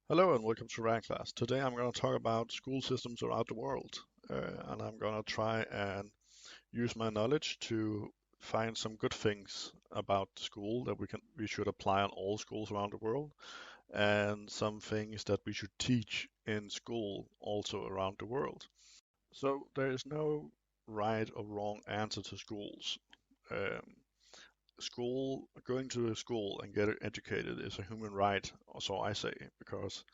Hello and welcome to Ryan Class. Today I'm going to talk about school systems around the world, and I'm going to try and use my knowledge to find some good things about school that we should apply on all schools around the world, and some things that we should teach in school also around the world. So there is no right or wrong answer to schools. Um, Going to a school and get educated is a human right, or so I say, because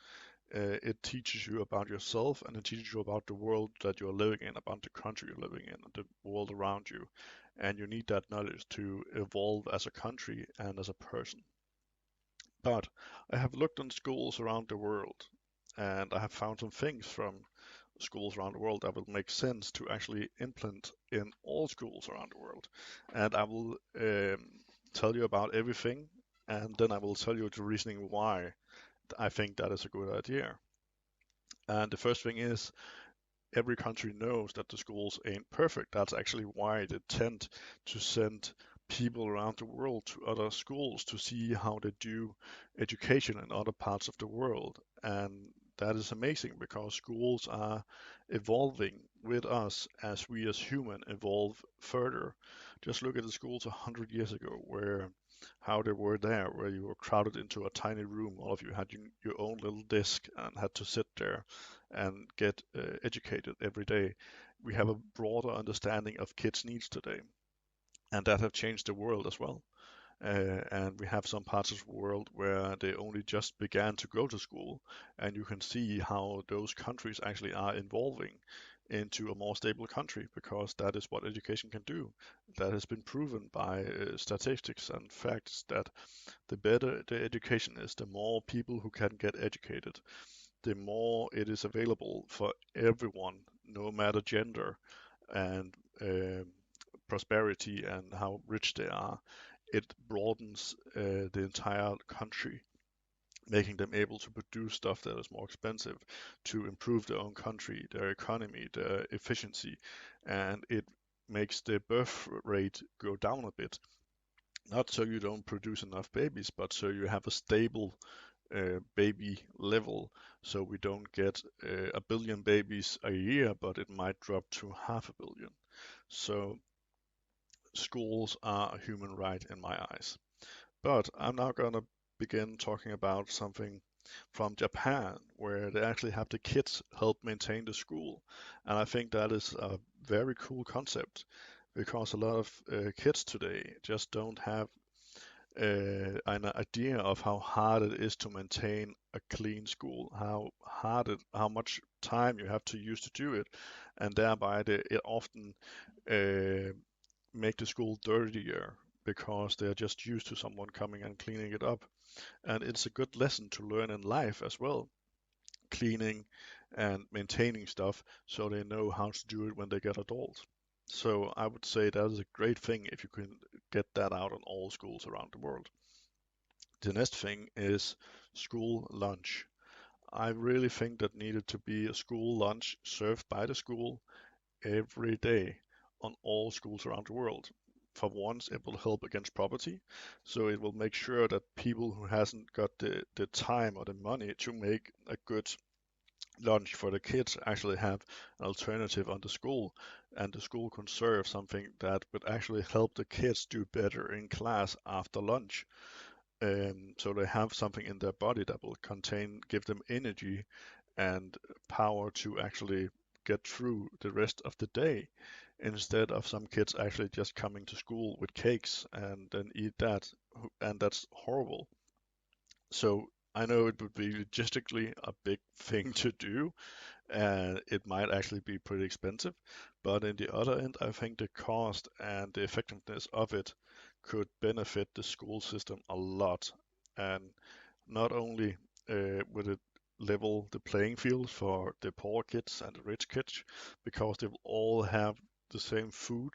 it teaches you about yourself and it teaches you about the world that you're living in, about the country you're living in, the world around you. And you need that knowledge to evolve as a country and as a person. But I have looked on schools around the world and I have found some things from schools around the world that will make sense to actually implement in all schools around the world. And I will tell you about everything and then I will tell you the reasoning why I think that is a good idea. And the first thing is every country knows that the schools ain't perfect. That's actually why they tend to send people around the world to other schools to see how they do education in other parts of the world. And that is amazing because schools are evolving with us as we as human evolve further. Just look at the schools 100 years ago, where how they were there, where you were crowded into a tiny room. All of you had your own little desk and had to sit there and get educated every day. We have a broader understanding of kids' needs today, and that have changed the world as well. And we have some parts of the world where they only just began to go to school, and you can see how those countries actually are evolving into a more stable country because that is what education can do. That has been proven by statistics and facts that the better the education is, the more people who can get educated, the more it is available for everyone, no matter gender and um prosperity and how rich they are. It broadens the entire country, making them able to produce stuff that is more expensive to improve their own country, their economy, their efficiency, and it makes the birth rate go down a bit. Not so you don't produce enough babies, but so you have a stable baby level, so we don't get a billion babies a year, but it might drop to half a billion. So schools are a human right in my eyes. But I'm now going to begin talking about something from Japan, where they actually have the kids help maintain the school. And I think that is a very cool concept because a lot of kids today just don't have an idea of how hard it is to maintain a clean school, how much time you have to use to do it, and thereby it often uh, make the school dirtier because they're just used to someone coming and cleaning it up. And it's a good lesson to learn in life as well, cleaning and maintaining stuff so they know how to do it when they get adult. So I would say that is a great thing if you can get that out in all schools around the world. The next thing is school lunch. I really think that needed to be a school lunch served by the school every day on all schools around the world. For once, it will help against poverty, so it will make sure that people who hasn't got the time or the money to make a good lunch for the kids actually have an alternative on the school, and the school can serve something that would actually help the kids do better in class after lunch. So they have something in their body that will give them energy and power to actually get through the rest of the day instead of some kids actually just coming to school with cakes and then eat that, and that's horrible. So I know it would be logistically a big thing to do, and it might actually be pretty expensive. But in the other end, I think the cost and the effectiveness of it could benefit the school system a lot. And not only would it level the playing field for the poor kids and the rich kids, because they will all have the same food,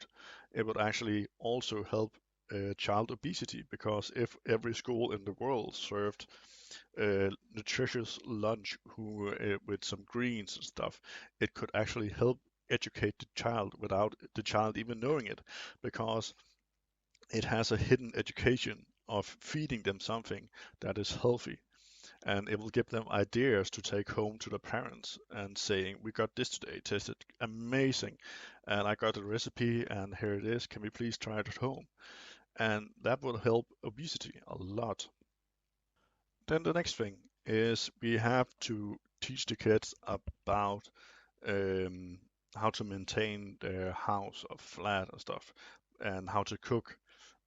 it would actually also help child obesity, because if every school in the world served nutritious lunch with some greens and stuff, it could actually help educate the child without the child even knowing it, because it has a hidden education of feeding them something that is healthy. and it will give them ideas to take home to the parents and saying, "We got this today, it tasted amazing, and I got a recipe, and here it is. Can we please try it at home?" And that will help obesity a lot. Then the next thing is we have to teach the kids about um, how to maintain their house or flat and stuff, and how to cook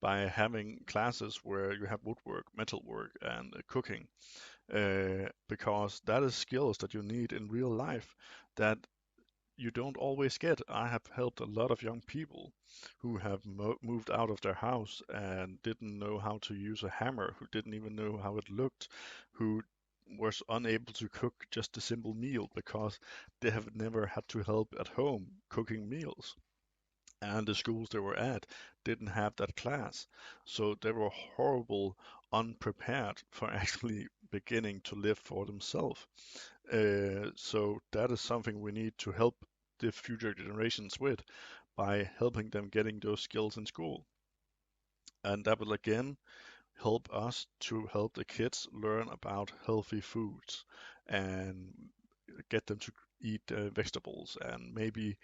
by having classes where you have woodwork, metalwork, and cooking, because that is skills that you need in real life that you don't always get. I have helped a lot of young people who have moved out of their house and didn't know how to use a hammer, who didn't even know how it looked, who was unable to cook just a simple meal because they have never had to help at home cooking meals. And the schools they were at didn't have that class. So they were horrible, unprepared for actually beginning to live for themselves. So that is something we need to help the future generations with by helping them getting those skills in school. And that will again help us to help the kids learn about healthy foods and get them to eat vegetables and maybe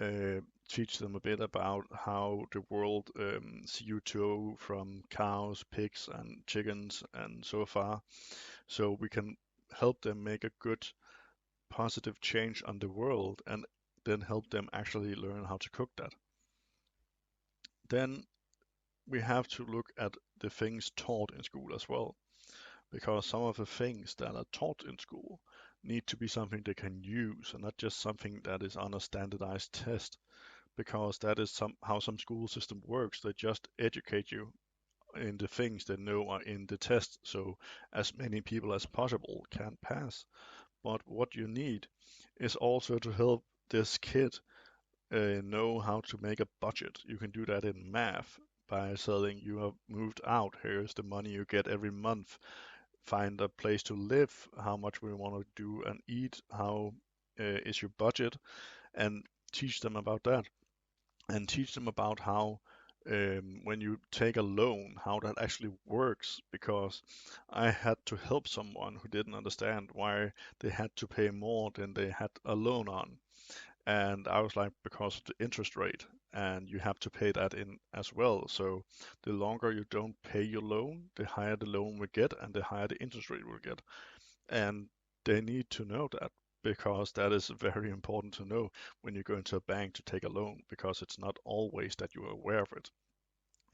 uh, teach them a bit about how the world CO2 from cows, pigs, and chickens and so far, so we can help them make a good positive change on the world and then help them actually learn how to cook that. Then we have to look at the things taught in school as well, because some of the things that are taught in school need to be something they can use and not just something that is on a standardized test, because that is how some school system works. They just educate you in the things they know are in the test, so as many people as possible can pass. But what you need is also to help this kid know how to make a budget. You can do that in math by saying you have moved out. Here's the money you get every month. Find a place to live, how much we want to do and eat, how is your budget, and teach them about that. And teach them about how, when you take a loan, how that actually works. Because I had to help someone who didn't understand why they had to pay more than they had a loan on. And I was like, because of the interest rate, and you have to pay that in as well. So the longer you don't pay your loan, the higher the loan will get, and the higher the interest rate will get. And they need to know that, because that is very important to know when you go into a bank to take a loan, because it's not always that you are aware of it,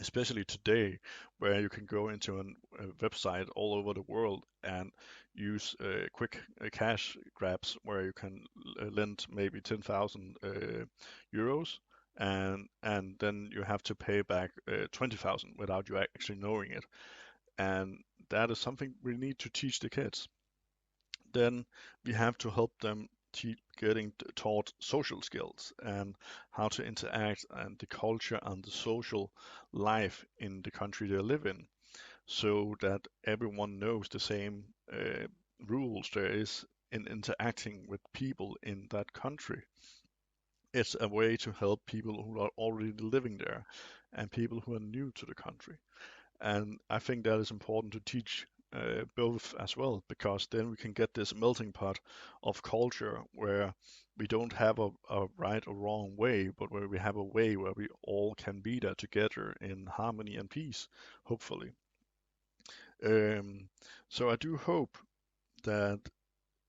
especially today, where you can go into a website all over the world and use quick cash grabs where you can lend maybe 10,000 euros, and then you have to pay back 20,000 without you actually knowing it. And that is something we need to teach the kids. Then we have to help them getting taught social skills and how to interact and the culture and the social life in the country they live in, so that everyone knows the same rules there is in interacting with people in that country. It's a way to help people who are already living there and people who are new to the country. And I think that is important to teach both as well, because then we can get this melting pot of culture where we don't have a right or wrong way, but where we have a way where we all can be there together in harmony and peace, hopefully. Um, so I do hope that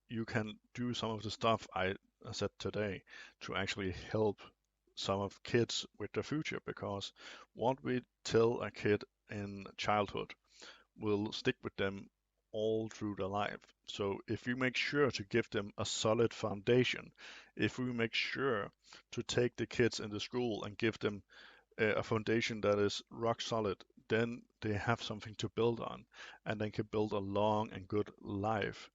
you can do some of the stuff I said today to actually help some of kids with their future, because what we tell a kid in childhood will stick with them all through their life. So if we make sure to give them a solid foundation, if we make sure to take the kids into school and give them a foundation that is rock solid, then they have something to build on, and they can build a long and good life.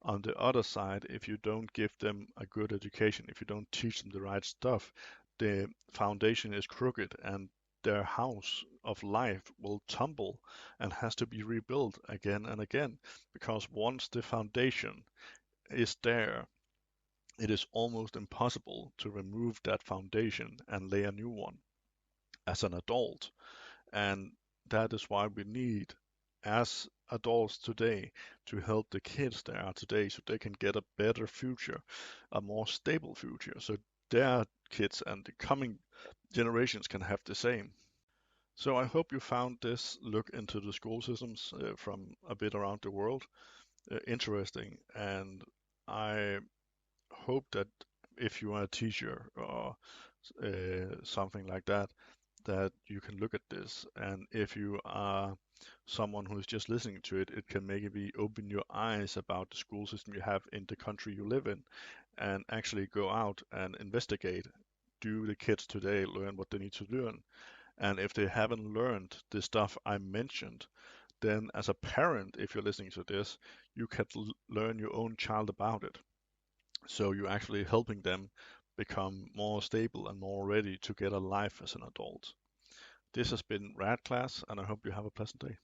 On the other side, if you don't give them a good education, if you don't teach them the right stuff, the foundation is crooked and their house of life will tumble and has to be rebuilt again and again. Because once the foundation is there, it is almost impossible to remove that foundation and lay a new one as an adult. And that is why we need, as adults today to help the kids that are today so they can get a better future, a more stable future, so their kids and the coming generations can have the same. So I hope you found this look into the school systems from a bit around the world interesting, and I hope that if you are a teacher or something like that, that you can look at this. And if you are someone who is just listening to it, it can maybe open your eyes about the school system you have in the country you live in and actually go out and investigate. Do the kids today learn what they need to learn? And if they haven't learned the stuff I mentioned, then as a parent, if you're listening to this, you can learn your own child about it. So you're actually helping them become more stable and more ready to get a life as an adult. This has been Rad Class, and I hope you have a pleasant day.